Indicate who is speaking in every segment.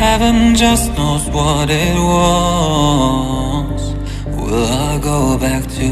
Speaker 1: Heaven just knows what it was. Will I go back to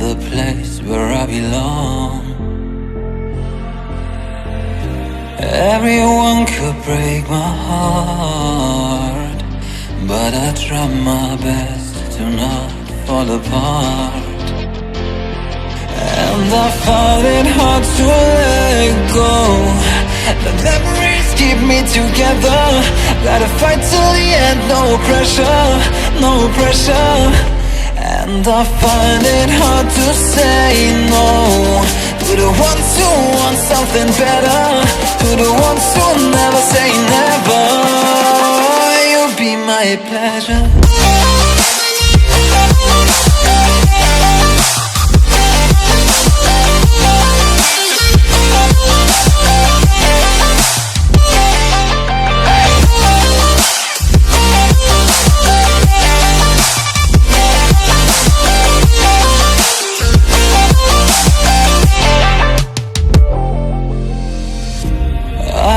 Speaker 1: the place where I belong? Everyone could break my heart, but I try my best to not fall apart. And I find it hard to let go. The memories keep me together. Gotta fight till the end, no pressure, no pressure. And I find it hard to say no to the ones who want something better, to the ones who never say never. You'll be my pleasure.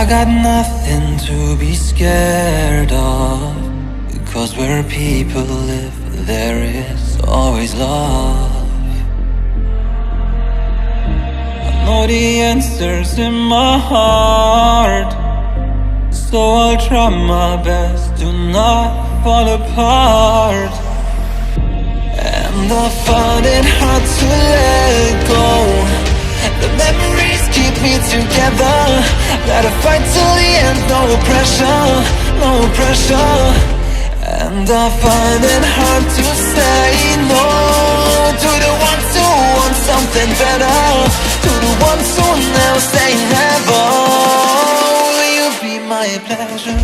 Speaker 1: I got nothing to be scared of, because where people live, there is always love. I know the answers in my heart, so I'll try my best to not fall apart. And I find it hard to let go. The memories keep me together. Gotta fight till the end, no pressure, no pressure. And I find it hard to say no to the ones who want something better, to the ones who never say never. Will you be my pleasure?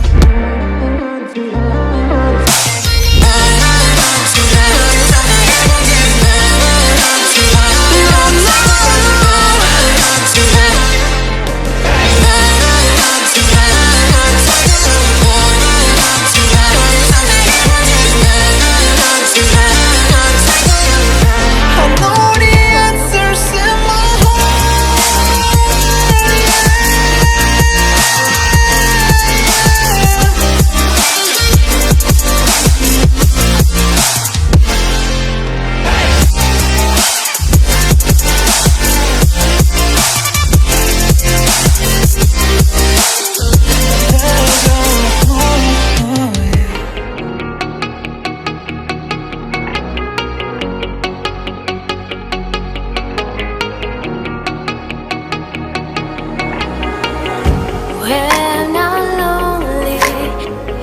Speaker 2: When I'm lonely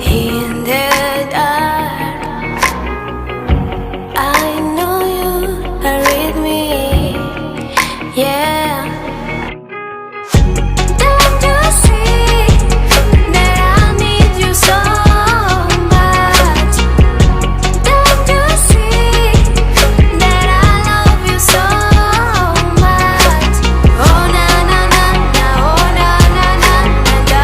Speaker 2: in the dark, I know you are with me, yeah. Don't you see that I need you so much? Don't you see that I love you so much? Oh na na na na, oh na na na na.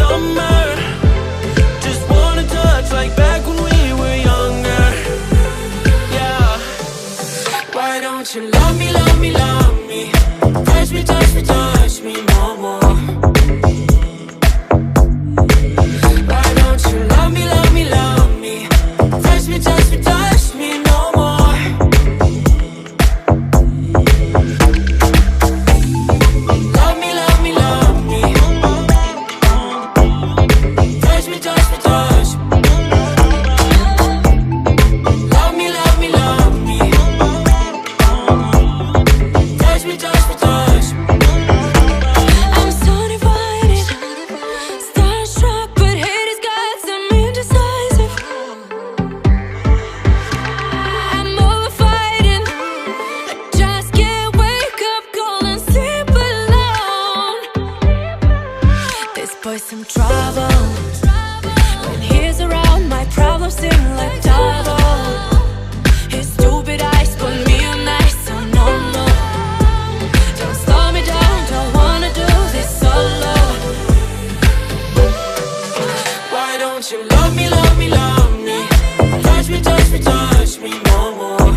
Speaker 1: summer. Just wanna touch like back when we were younger. Yeah. Why don't you love me, love me, love me? Touch me, touch me, touch me no more. Why don't you love me, love me, love me? Touch me, touch me, touch me no more. Love me, love me, love me. Touch me, touch me, touch me. Love me, love me, love me. Touch me, touch me, touch me.
Speaker 2: I'm so divided, starstruck, but hate has got some indecisive. I'm over fighting, I just can't wake up cold and sleep alone. This boy's some trouble. When he's around, my problems seem like double. His stupid eyes put me on ice, so no, no. Don't slow me down, don't wanna do this solo.
Speaker 1: Why don't you love me, love me, love me? Touch me, touch me, touch me no more.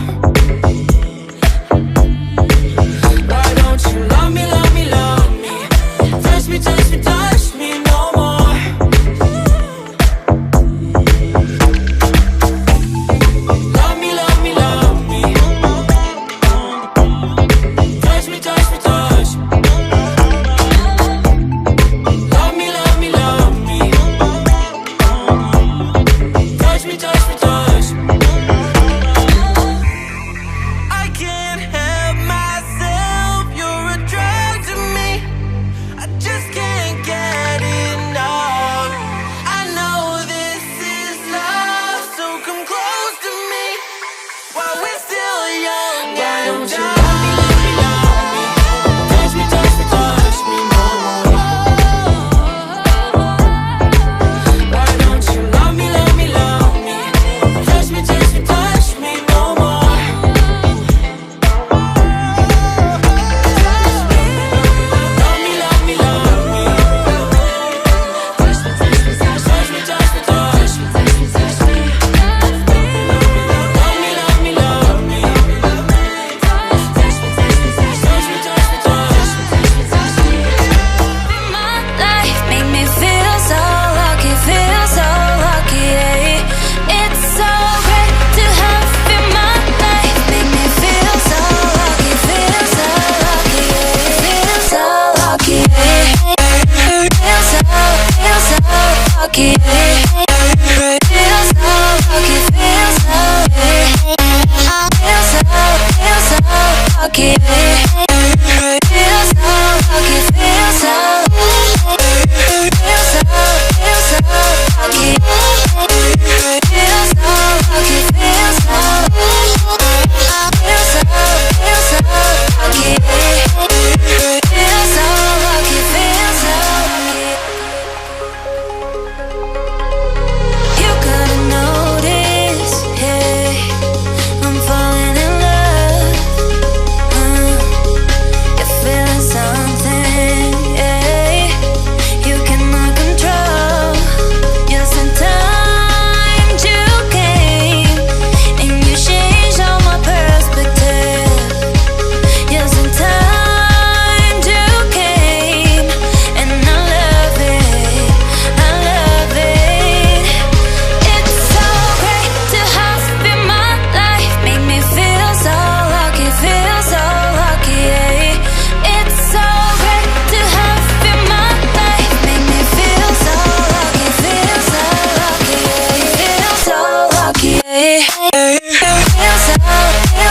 Speaker 1: Why don't you love me, love me, love me? Touch me, touch me, touch me no more. Love me, love me, love me. Touch me, touch me, touch me. Love me, love me, love me. Touch me, touch me, touch me. I can't help myself, you're a drug to me. I just can't get enough. I know this is love, so come close to me while we're still young. Why don't you love me, love me, love me? Touch me, touch me, touch me no more. Why don't you love me, love me, love me? Touch me, touch me, touch me no more. Love me, love me, love me. Touch me, touch me, touch me, touch me, touch me, touch me, touch me. Love me, love me, love me. Touch me, touch me, touch me, touch me, touch me, touch me, touch me.
Speaker 2: My life make me feel so lucky, yeah. It's so great to have in my life. Make me feel so lucky, yeah. Feel so lucky, yeah. Feel so lucky, yeah. Feel so lucky, feel so, yeah. Feel so lucky, yeah. Feel so lucky, feel so. Feel so lucky. Feel so lucky, feel so. Feel so lucky. Feel so lucky, feel so lucky. You gotta notice, hey, I'm falling in love. You're feeling something, yeah. You cannot control. Yes, in time you came and you changed all my perspective. Yes, in time you came and I love it, I love it. It's so great to have in my life. Make me feel so lucky, yeah. It's so great to have in my life. Make me feel so lucky, yeah. Feel so lucky, yeah. Feel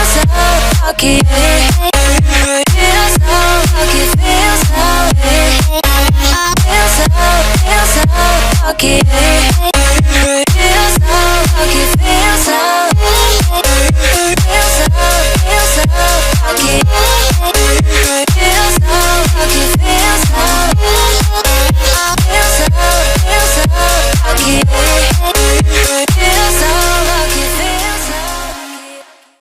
Speaker 2: so lucky, yeah. Feel so lucky, feel so, yeah. Feel so lucky, yeah.